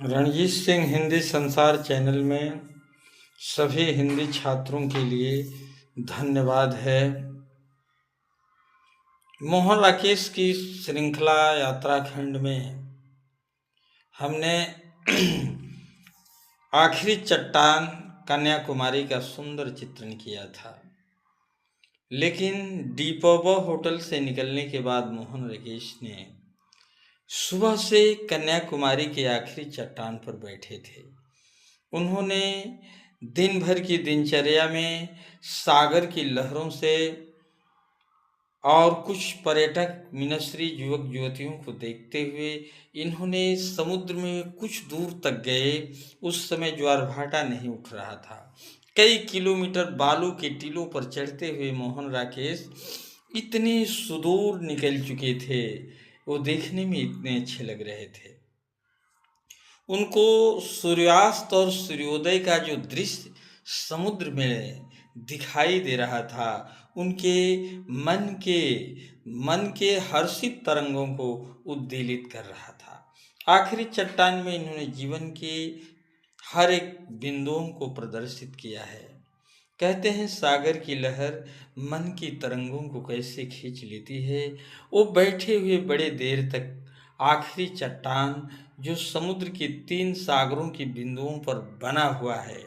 रणजीत सिंह हिंदी संसार चैनल में सभी हिंदी छात्रों के लिए धन्यवाद है। मोहन राकेश की श्रृंखला यात्राखंड में हमने आखिरी चट्टान कन्याकुमारी का सुंदर चित्रण किया था, लेकिन डीपोबो होटल से निकलने के बाद मोहन राकेश ने सुबह से कन्याकुमारी के आखिरी चट्टान पर बैठे थे। उन्होंने दिन भर की दिनचर्या में सागर की लहरों से और कुछ पर्यटक मिनश्री युवक युवतियों को देखते हुए इन्होंने समुद्र में कुछ दूर तक गए। उस समय ज्वार भाटा नहीं उठ रहा था। कई किलोमीटर बालू के टीलों पर चढ़ते हुए मोहन राकेश इतने सुदूर निकल चुके थे, वो देखने में इतने अच्छे लग रहे थे। उनको सूर्यास्त और सूर्योदय का जो दृश्य समुद्र में दिखाई दे रहा था, उनके मन के हर्षित तरंगों को उद्वेलित कर रहा था। आखिरी चट्टान में इन्होंने जीवन के हर एक बिंदुओं को प्रदर्शित किया है। कहते हैं सागर की लहर मन की तरंगों को कैसे खींच लेती है। वो बैठे हुए बड़े देर तक आखिरी चट्टान जो समुद्र के 3 सागरों की बिंदुओं पर बना हुआ है,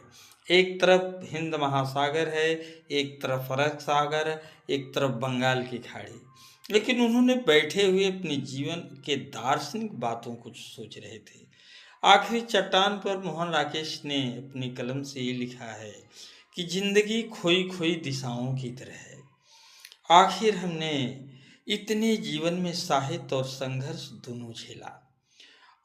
एक तरफ हिंद महासागर है, एक तरफ अरब सागर, एक तरफ बंगाल की खाड़ी, लेकिन उन्होंने बैठे हुए अपने जीवन के दार्शनिक बातों को सोच रहे थे। आखिरी चट्टान पर मोहन राकेश ने अपनी कलम से ये लिखा है कि जिंदगी खोई खोई दिशाओं की तरह है। आखिर हमने इतने जीवन में साहित्य और संघर्ष दोनों झेला,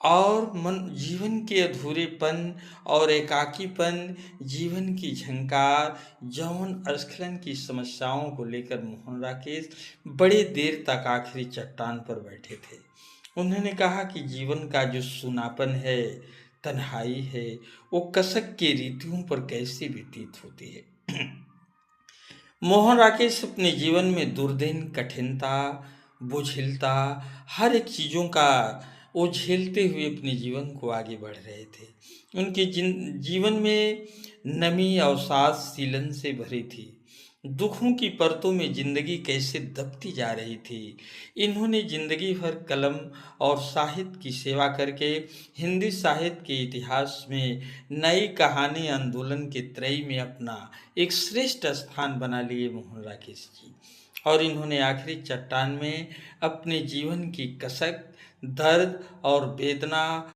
और मन जीवन के अधूरेपन और एकाकीपन, जीवन की झंकार, यौन स्खलन की समस्याओं को लेकर मोहन राकेश बड़े देर तक आखिरी चट्टान पर बैठे थे। उन्होंने कहा कि जीवन का जो सूनापन है, तन्हाई है, वो कसक के ऋतुओं पर कैसे व्यतीत होती है। मोहन राकेश अपने जीवन में दुर्दिन, कठिनता, बोझिलता, हर एक चीज़ों का वो झेलते हुए अपने जीवन को आगे बढ़ रहे थे। उनके जीवन में नमी अवसाद सीलन से भरी थी। दुखों की परतों में जिंदगी कैसे दबती जा रही थी। इन्होंने जिंदगी भर कलम और साहित्य की सेवा करके हिंदी साहित्य के इतिहास में नई कहानी आंदोलन के त्रयी में अपना एक श्रेष्ठ स्थान बना लिए मोहन राकेश जी। और इन्होंने आखिरी चट्टान में अपने जीवन की कसक, दर्द और वेदना